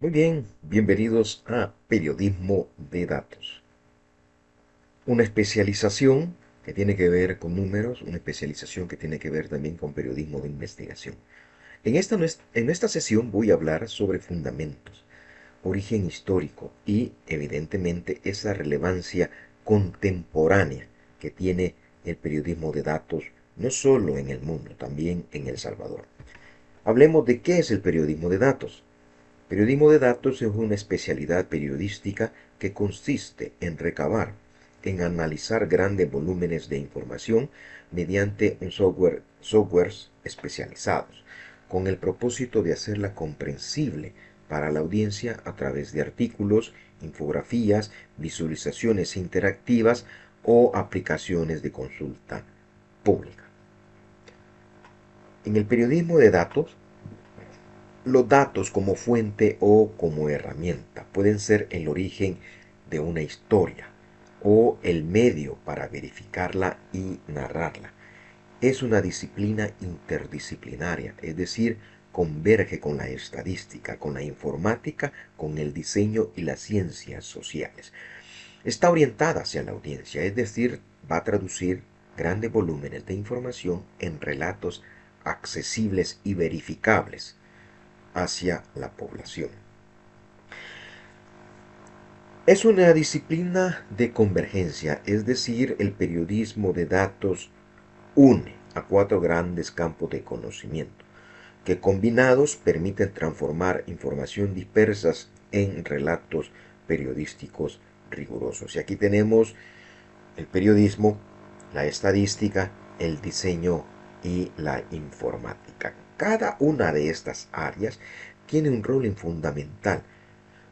Muy bien, bienvenidos a Periodismo de Datos. Una especialización que tiene que ver con números, una especialización que tiene que ver también con periodismo de investigación. En esta sesión voy a hablar sobre fundamentos, origen histórico y, evidentemente, esa relevancia contemporánea que tiene el periodismo de datos, no solo en el mundo, también en El Salvador. Hablemos de qué es el periodismo de datos. Periodismo de datos es una especialidad periodística que consiste en recabar, en analizar grandes volúmenes de información mediante softwares especializados, con el propósito de hacerla comprensible para la audiencia a través de artículos, infografías, visualizaciones interactivas o aplicaciones de consulta pública. En el periodismo de datos, los datos como fuente o como herramienta pueden ser el origen de una historia o el medio para verificarla y narrarla. Es una disciplina interdisciplinaria, es decir, converge con la estadística, con la informática, con el diseño y las ciencias sociales. Está orientada hacia la audiencia, es decir, va a traducir grandes volúmenes de información en relatos accesibles y verificables hacia la población. Es una disciplina de convergencia, es decir, el periodismo de datos une a cuatro grandes campos de conocimiento, que combinados permiten transformar información dispersas en relatos periodísticos rigurosos. Y aquí tenemos el periodismo, la estadística, el diseño y la informática. Cada una de estas áreas tiene un rol fundamental.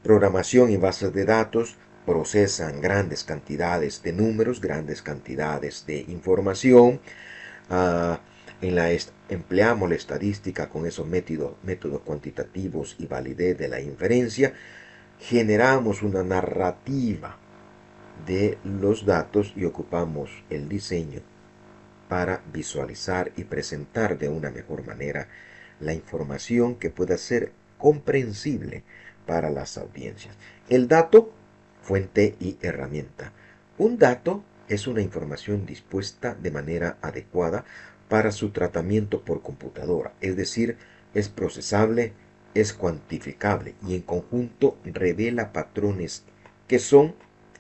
Programación y bases de datos procesan grandes cantidades de números, grandes cantidades de información. Ah, empleamos la estadística con esos métodos cuantitativos y validez de la inferencia. Generamos una narrativa de los datos y ocupamos el diseño para visualizar y presentar de una mejor manera la información que pueda ser comprensible para las audiencias. El dato, fuente y herramienta. Un dato es una información dispuesta de manera adecuada para su tratamiento por computadora, es decir, es procesable, es cuantificable y en conjunto revela patrones que son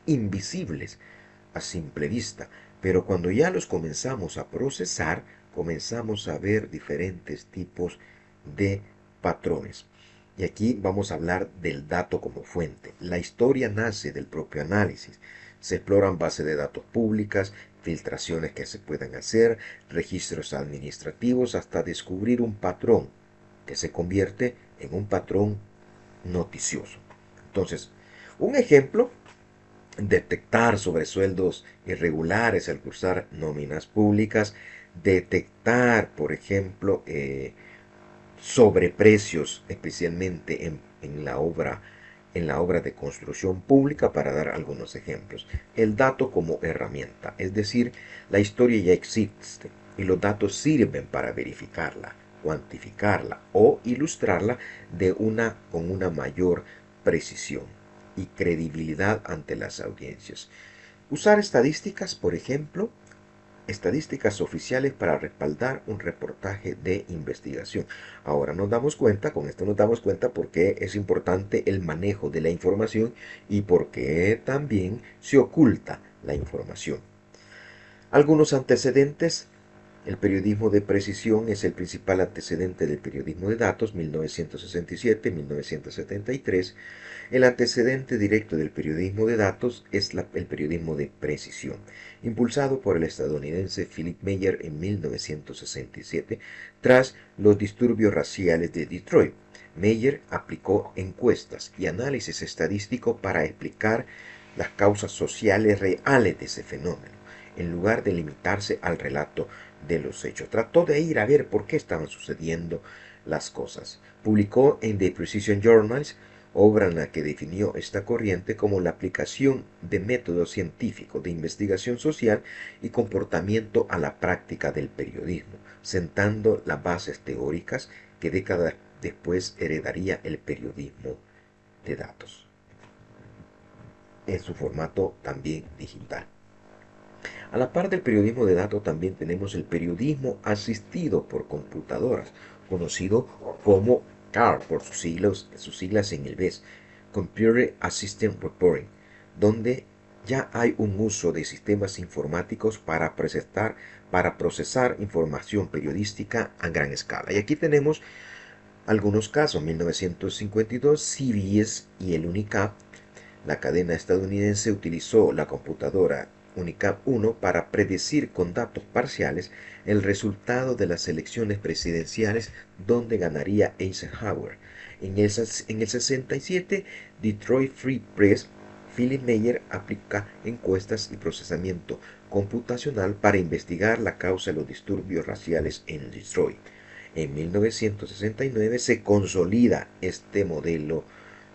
invisibles a simple vista, pero cuando ya los comenzamos a procesar, comenzamos a ver diferentes tipos de patrones. Y aquí vamos a hablar del dato como fuente. La historia nace del propio análisis. Se exploran bases de datos públicas, filtraciones que se puedan hacer, registros administrativos, hasta descubrir un patrón que se convierte en un patrón noticioso. Entonces, un ejemplo: detectar sobresueldos irregulares al cursar nóminas públicas, detectar, por ejemplo, sobreprecios, especialmente en la obra de construcción pública, para dar algunos ejemplos. El dato como herramienta, es decir, la historia ya existe y los datos sirven para verificarla, cuantificarla o ilustrarla con una mayor precisión y credibilidad ante las audiencias. Usar estadísticas, por ejemplo, estadísticas oficiales para respaldar un reportaje de investigación. Ahora con esto nos damos cuenta por qué es importante el manejo de la información y por qué también se oculta la información. Algunos antecedentes: el periodismo de precisión es el principal antecedente del periodismo de datos, 1967-1973. El antecedente directo del periodismo de datos es el periodismo de precisión, impulsado por el estadounidense Philip Meyer en 1967, tras los disturbios raciales de Detroit. Meyer aplicó encuestas y análisis estadístico para explicar las causas sociales reales de ese fenómeno, en lugar de limitarse al relato de los hechos. Trató de ir a ver por qué estaban sucediendo las cosas. Publicó en The Precision Journals, obra en la que definió esta corriente como la aplicación de métodos científicos de investigación social y comportamiento a la práctica del periodismo, sentando las bases teóricas que décadas después heredaría el periodismo de datos en su formato también digital. A la par del periodismo de datos también tenemos el periodismo asistido por computadoras, conocido como CAR por sus siglas en inglés, Computer Assisted Reporting, donde ya hay un uso de sistemas informáticos para procesar información periodística a gran escala. Y aquí tenemos algunos casos. 1952, CBS y el UNICAP, la cadena estadounidense, utilizó la computadora UNICAP 1 para predecir con datos parciales el resultado de las elecciones presidenciales donde ganaría Eisenhower. En el 67, Detroit Free Press, Philip Meyer aplica encuestas y procesamiento computacional para investigar la causa de los disturbios raciales en Detroit. En 1969 se consolida este modelo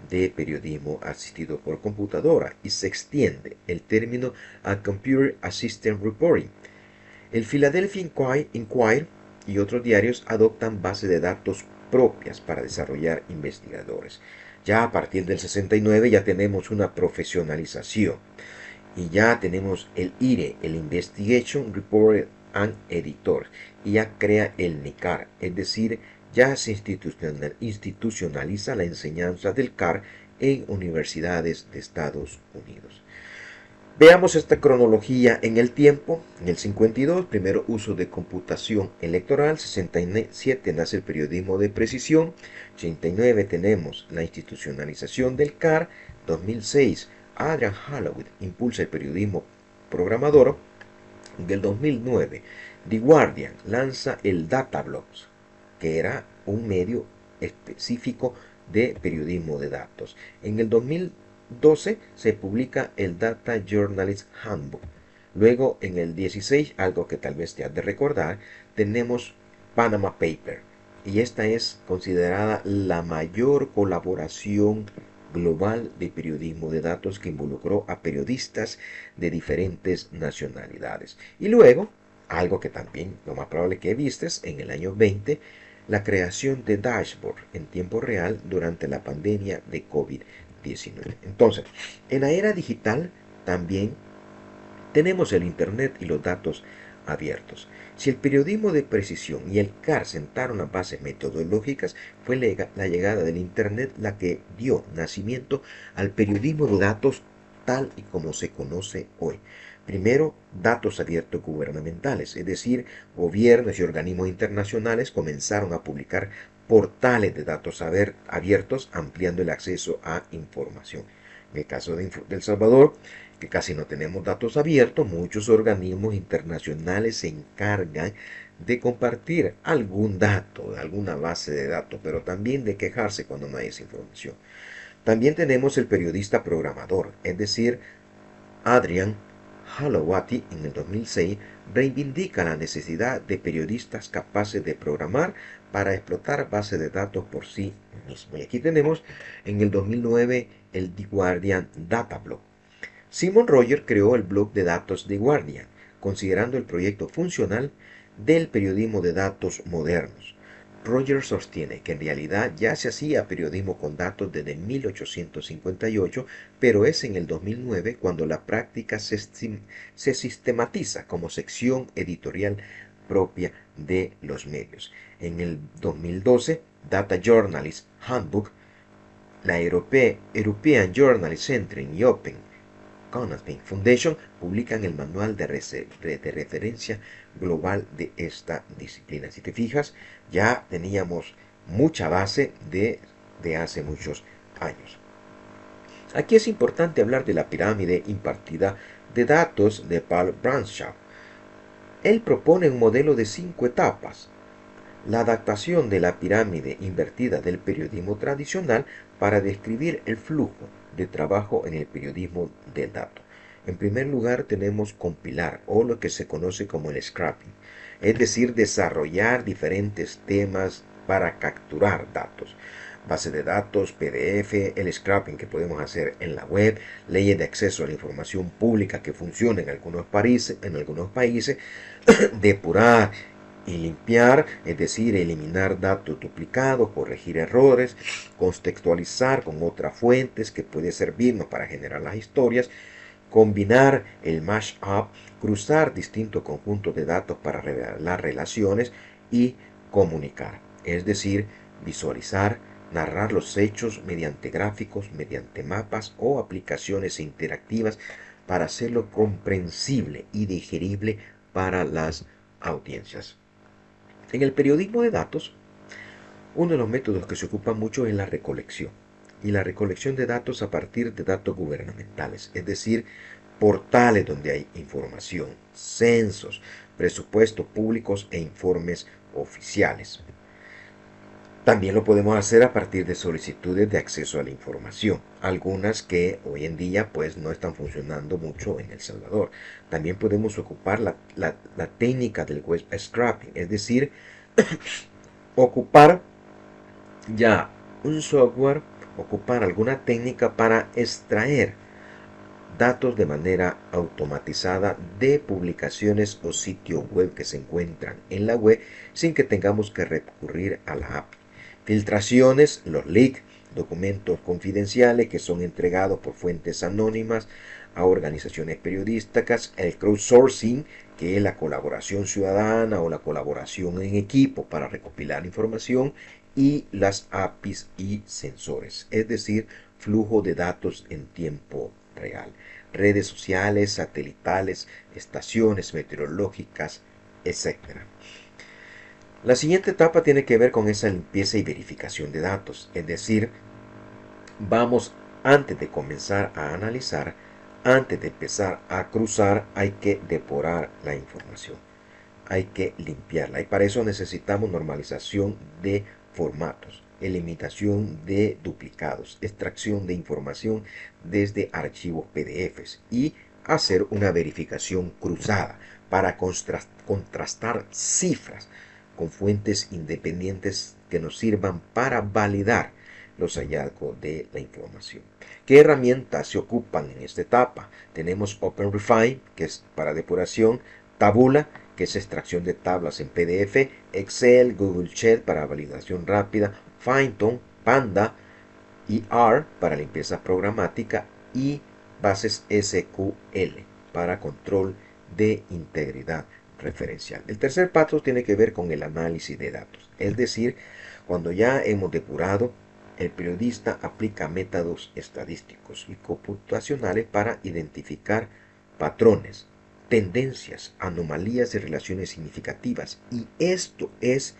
de periodismo asistido por computadora y se extiende el término a Computer Assisted Reporting. El Philadelphia Inquirer y otros diarios adoptan bases de datos propias para desarrollar investigadores. Ya a partir del 69 ya tenemos una profesionalización y ya tenemos el IRE, el Investigation Reporter and Editor, y ya crea el NICAR, es decir, ya se institucionaliza la enseñanza del CAR en universidades de Estados Unidos. Veamos esta cronología en el tiempo. En el 52, primero uso de computación electoral. 67 nace el periodismo de precisión. 89 tenemos la institucionalización del CAR. 2006, Adrian Hallowell impulsa el periodismo programador. En el 2009, The Guardian lanza el Datablogs, que era un medio específico de periodismo de datos. En el 2012 se publica el Data Journalist Handbook. Luego, en el 16, algo que tal vez te has de recordar, tenemos Panama Paper. Y esta es considerada la mayor colaboración global de periodismo de datos que involucró a periodistas de diferentes nacionalidades. Y luego, algo que también lo más probable que vistes en el año 20, la creación de dashboard en tiempo real durante la pandemia de COVID-19. Entonces, en la era digital también tenemos el Internet y los datos abiertos. Si el periodismo de precisión y el CAR sentaron las bases metodológicas, fue la llegada del Internet la que dio nacimiento al periodismo de datos tal y como se conoce hoy. Primero, datos abiertos gubernamentales, es decir, gobiernos y organismos internacionales comenzaron a publicar portales de datos abiertos, ampliando el acceso a información. En el caso de El Salvador, que casi no tenemos datos abiertos, muchos organismos internacionales se encargan de compartir algún dato, alguna base de datos, pero también de quejarse cuando no hay esa información. También tenemos el periodista programador, es decir, Adrian Hallowell en el 2006 reivindica la necesidad de periodistas capaces de programar para explotar bases de datos por sí mismos. Y aquí tenemos en el 2009 el The Guardian Datablog. Simon Rogers creó el blog de datos The Guardian, considerando el proyecto funcional del periodismo de datos modernos. Rogers sostiene que en realidad ya se hacía periodismo con datos desde 1858, pero es en el 2009 cuando la práctica se sistematiza como sección editorial propia de los medios. En el 2012, Data Journalist Handbook, la European Journalist Center y Open Economic Foundation publican el manual de referencia global de esta disciplina. Si te fijas, ya teníamos mucha base de hace muchos años. Aquí es importante hablar de la pirámide impartida de datos de Paul Branshaw. Él propone un modelo de 5 etapas. La adaptación de la pirámide invertida del periodismo tradicional para describir el flujo de trabajo en el periodismo del dato. En primer lugar tenemos compilar o lo que se conoce como el scraping, es decir, desarrollar diferentes temas para capturar datos. Base de datos, PDF, el scraping que podemos hacer en la web, leyes de acceso a la información pública que funcionan en algunos países, depurar y limpiar, es decir, eliminar datos duplicados, corregir errores, contextualizar con otras fuentes que puede servirnos para generar las historias, combinar el mashup, cruzar distintos conjuntos de datos para revelar relaciones y comunicar, es decir, visualizar, narrar los hechos mediante gráficos, mediante mapas o aplicaciones interactivas para hacerlo comprensible y digerible para las audiencias. En el periodismo de datos, uno de los métodos que se ocupa mucho es la recolección. Y la recolección de datos a partir de datos gubernamentales, es decir, portales donde hay información, censos, presupuestos públicos e informes oficiales. También lo podemos hacer a partir de solicitudes de acceso a la información, algunas que hoy en día pues no están funcionando mucho en El Salvador. También podemos ocupar la técnica del web scraping, es decir, ocupar ya un software, ocupar alguna técnica para extraer datos de manera automatizada de publicaciones o sitios web que se encuentran en la web sin que tengamos que recurrir a la API. Filtraciones, los leaks, documentos confidenciales que son entregados por fuentes anónimas a organizaciones periodísticas, el crowdsourcing, que es la colaboración ciudadana o la colaboración en equipo para recopilar información, y las APIs y sensores, es decir, flujo de datos en tiempo real, redes sociales, satelitales, estaciones meteorológicas, etc. La siguiente etapa tiene que ver con esa limpieza y verificación de datos, es decir, vamos antes de comenzar a analizar, antes de empezar a cruzar, hay que depurar la información, hay que limpiarla y para eso necesitamos normalización de formatos, eliminación de duplicados, extracción de información desde archivos PDFs y hacer una verificación cruzada para contrastar cifras con fuentes independientes que nos sirvan para validar los hallazgos de la información. ¿Qué herramientas se ocupan en esta etapa? Tenemos OpenRefine, que es para depuración, Tabula, que es extracción de tablas en PDF, Excel, Google Sheet para validación rápida, Python, Panda y R para limpieza programática y bases SQL para control de integridad referencial. El tercer paso tiene que ver con el análisis de datos, es decir, cuando ya hemos depurado, el periodista aplica métodos estadísticos y computacionales para identificar patrones, tendencias, anomalías y relaciones significativas. Y esto es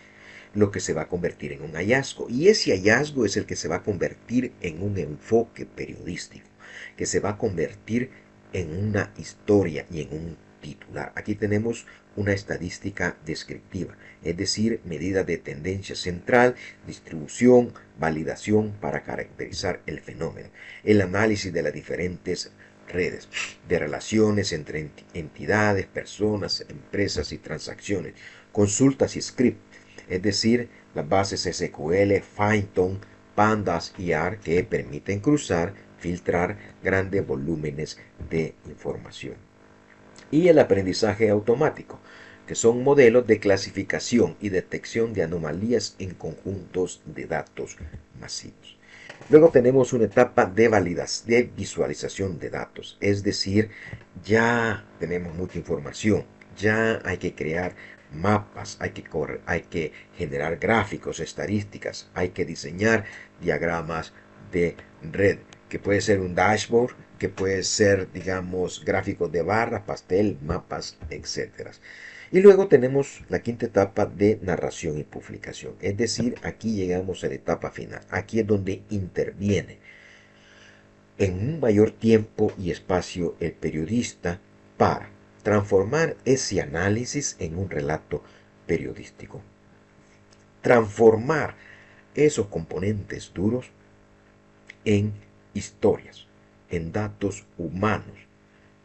lo que se va a convertir en un hallazgo. Y ese hallazgo es el que se va a convertir en un enfoque periodístico, que se va a convertir en una historia y en un titular. Aquí tenemos una estadística descriptiva, es decir, medida de tendencia central, distribución, validación para caracterizar el fenómeno, el análisis de las diferentes redes, de relaciones entre entidades, personas, empresas y transacciones, consultas y script, es decir, las bases SQL, Python, Pandas y R que permiten cruzar, filtrar grandes volúmenes de información. Y el aprendizaje automático, que son modelos de clasificación y detección de anomalías en conjuntos de datos masivos. Luego tenemos una etapa de de visualización de datos, es decir, ya tenemos mucha información, ya hay que crear mapas, hay que generar gráficos, estadísticas, hay que diseñar diagramas de red, que puede ser un dashboard, que puede ser, digamos, gráficos de barras, pastel, mapas, etc. Y luego tenemos la quinta etapa de narración y publicación. Es decir, aquí llegamos a la etapa final. Aquí es donde interviene en un mayor tiempo y espacio el periodista para transformar ese análisis en un relato periodístico. Transformar esos componentes duros en historias, en datos humanos,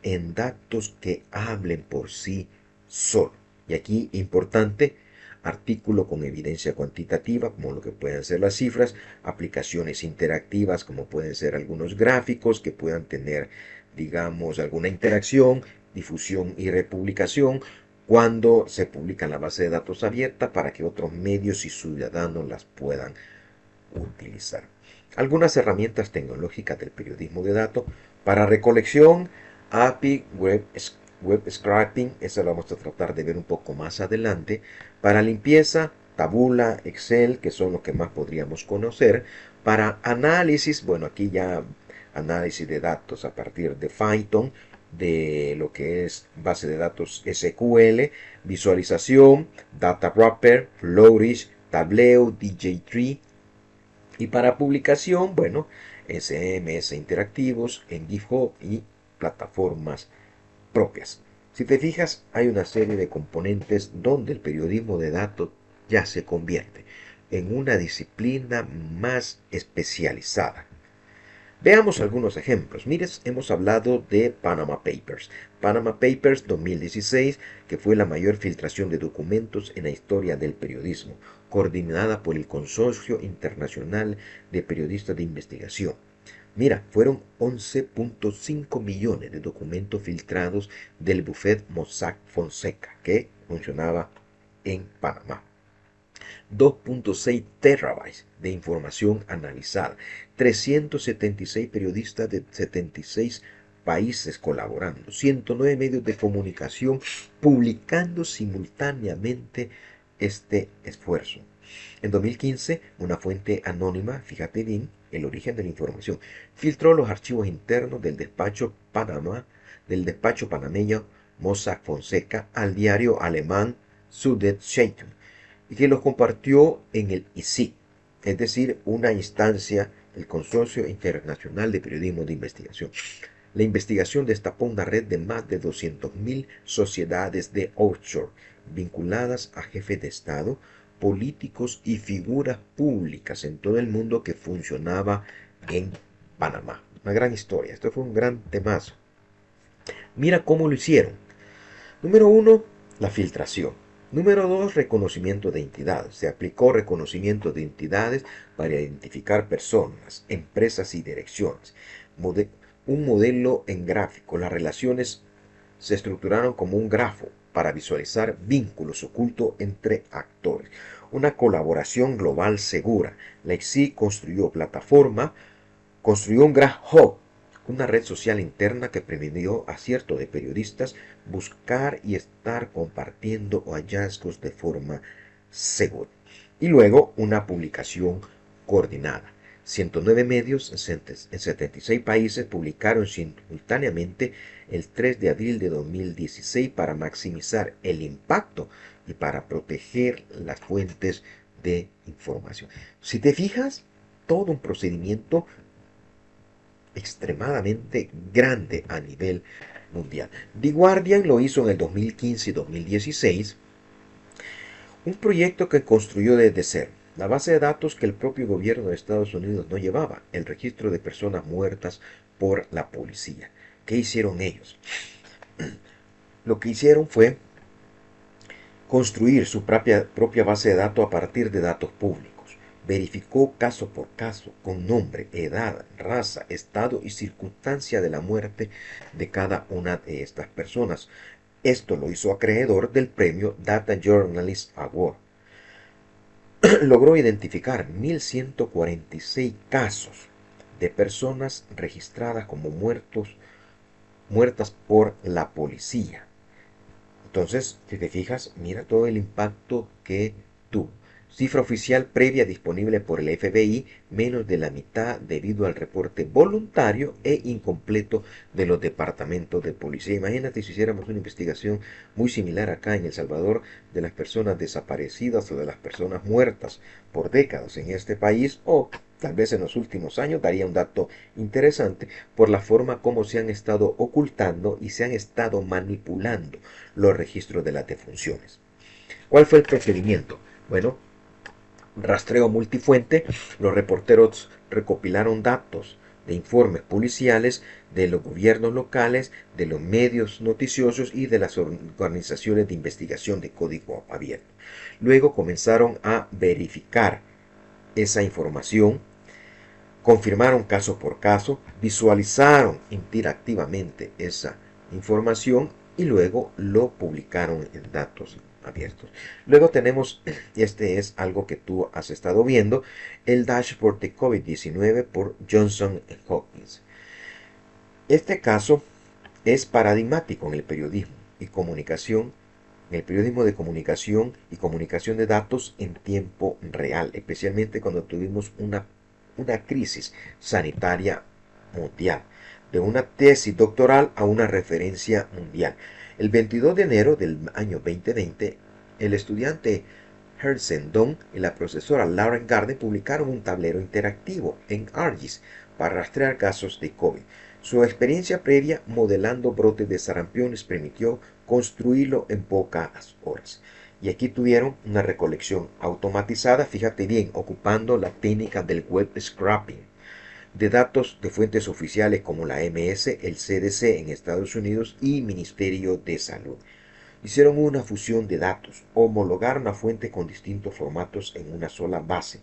en datos que hablen por sí solos. Y aquí importante, artículo con evidencia cuantitativa, como lo que pueden ser las cifras, aplicaciones interactivas, como pueden ser algunos gráficos que puedan tener, digamos, alguna interacción, difusión y republicación, cuando se publica en la base de datos abierta para que otros medios y ciudadanos las puedan utilizar. Algunas herramientas tecnológicas del periodismo de datos para recolección, API, web scraping, eso lo vamos a tratar de ver un poco más adelante. Para limpieza, Tabula, Excel, que son los que más podríamos conocer. Para análisis, bueno, aquí ya análisis de datos a partir de Python, de lo que es base de datos SQL, visualización, Data Wrapper, Flourish, Tableo, DJ3. Y para publicación, bueno, SMS interactivos en GitHub y plataformas propias. Si te fijas, hay una serie de componentes donde el periodismo de datos ya se convierte en una disciplina más especializada. Veamos algunos ejemplos. Mires, hemos hablado de Panama Papers. Panama Papers 2016, que fue la mayor filtración de documentos en la historia del periodismo, coordinada por el Consorcio Internacional de Periodistas de Investigación. Mira, fueron 11.5 millones de documentos filtrados del buffet Mossack Fonseca, que funcionaba en Panamá. 2.6 terabytes de información analizada, 376 periodistas de 76 países colaborando, 109 medios de comunicación publicando simultáneamente este esfuerzo. En 2015, una fuente anónima, fíjate bien, el origen de la información, filtró los archivos internos del despacho panameño Mossack Fonseca al diario alemán Süddeutsche y que los compartió en el ICI, es decir, una instancia del Consorcio Internacional de Periodismo de Investigación. La investigación destapó una red de más de 200.000 sociedades de offshore vinculadas a jefes de Estado, políticos y figuras públicas en todo el mundo que funcionaba en Panamá. Una gran historia, esto fue un gran temazo. Mira cómo lo hicieron. Número 1, la filtración. Número 2, reconocimiento de entidades. Se aplicó reconocimiento de entidades para identificar personas, empresas y direcciones. Un modelo en gráfico. Las relaciones se estructuraron como un grafo para visualizar vínculos ocultos entre actores. Una colaboración global segura. La ICSI construyó un Graph Hub, una red social interna que permitió a ciertos de periodistas buscar y estar compartiendo hallazgos de forma segura. Y luego una publicación coordinada. 109 medios en 76 países publicaron simultáneamente el 3 de abril de 2016 para maximizar el impacto y para proteger las fuentes de información. Si te fijas, todo un procedimiento extremadamente grande a nivel mundial. The Guardian lo hizo en el 2015 y 2016, un proyecto que construyó desde cero. La base de datos que el propio gobierno de Estados Unidos no llevaba, el registro de personas muertas por la policía. ¿Qué hicieron ellos? Lo que hicieron fue construir su propia base de datos a partir de datos públicos. Verificó caso por caso, con nombre, edad, raza, estado y circunstancia de la muerte de cada una de estas personas. Esto lo hizo acreedor del premio Data Journalist Award. Logró identificar 1.146 casos de personas registradas como muertas por la policía. Entonces, si te fijas, mira todo el impacto que tuvo. Cifra oficial previa disponible por el FBI, menos de la mitad debido al reporte voluntario e incompleto de los departamentos de policía. Imagínate si hiciéramos una investigación muy similar acá en El Salvador de las personas desaparecidas o de las personas muertas por décadas en este país, o tal vez en los últimos años. Daría un dato interesante por la forma como se han estado ocultando y se han estado manipulando los registros de las defunciones. ¿Cuál fue el procedimiento? Bueno, rastreo multifuente. Los reporteros recopilaron datos de informes policiales de los gobiernos locales, de los medios noticiosos y de las organizaciones de investigación de código abierto. Luego comenzaron a verificar esa información, confirmaron caso por caso, visualizaron interactivamente esa información y luego lo publicaron en datos abiertos. Luego tenemos, este es algo que tú has estado viendo, el dashboard de COVID-19 por Johnson Hopkins. Este caso es paradigmático en el periodismo y comunicación, en el periodismo de comunicación de datos en tiempo real, especialmente cuando tuvimos una crisis sanitaria mundial, de una tesis doctoral a una referencia mundial. El 22 de enero del año 2020, el estudiante Hersen Dong y la profesora Lauren Garden publicaron un tablero interactivo en ARGIS para rastrear casos de COVID. Su experiencia previa modelando brotes de sarampión les permitió construirlo en pocas horas. Y aquí tuvieron una recolección automatizada, fíjate bien, ocupando la técnica del web scraping, de datos de fuentes oficiales como la MS, el CDC en Estados Unidos y Ministerio de Salud. Hicieron una fusión de datos, homologaron a fuentes con distintos formatos en una sola base,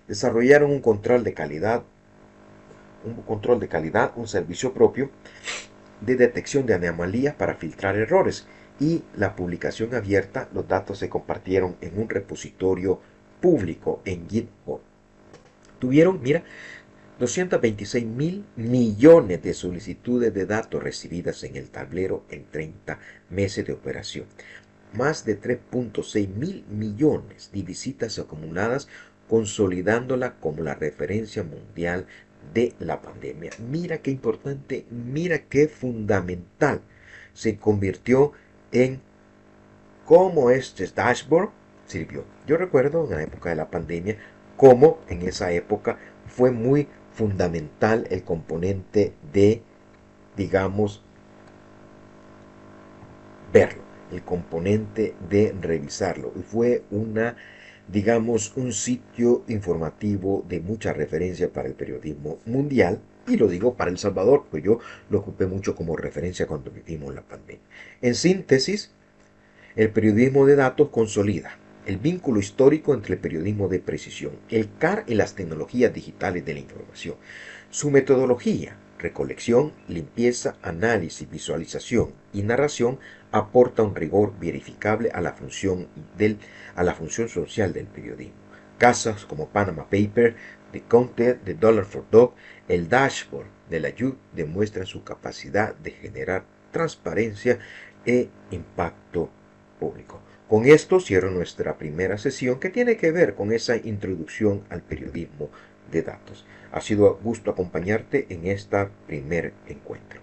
desarrollaron un control de calidad, un servicio propio de detección de anomalías para filtrar errores y la publicación abierta. Los datos se compartieron en un repositorio público en GitHub. Tuvieron, mira, 226 mil millones de solicitudes de datos recibidas en el tablero en 30 meses de operación. Más de 3.6 mil millones de visitas acumuladas, consolidándola como la referencia mundial de la pandemia. Mira qué importante, mira qué fundamental se convirtió en cómo este dashboard sirvió. Yo recuerdo en la época de la pandemia cómo en esa época fue muy fundamental el componente de, digamos, verlo, el componente de revisarlo. Y fue digamos, un sitio informativo de mucha referencia para el periodismo mundial. Y lo digo para El Salvador, pues yo lo ocupé mucho como referencia cuando vivimos la pandemia. En síntesis, el periodismo de datos consolida el vínculo histórico entre el periodismo de precisión, el CAR y las tecnologías digitales de la información. Su metodología, recolección, limpieza, análisis, visualización y narración aporta un rigor verificable a la función social del periodismo. Casos como Panama Paper, The Counter, The Dollar for Dog, el dashboard de la YUD demuestran su capacidad de generar transparencia e impacto público. Con esto cierro nuestra primera sesión que tiene que ver con esa introducción al periodismo de datos. Ha sido un gusto acompañarte en este primer encuentro.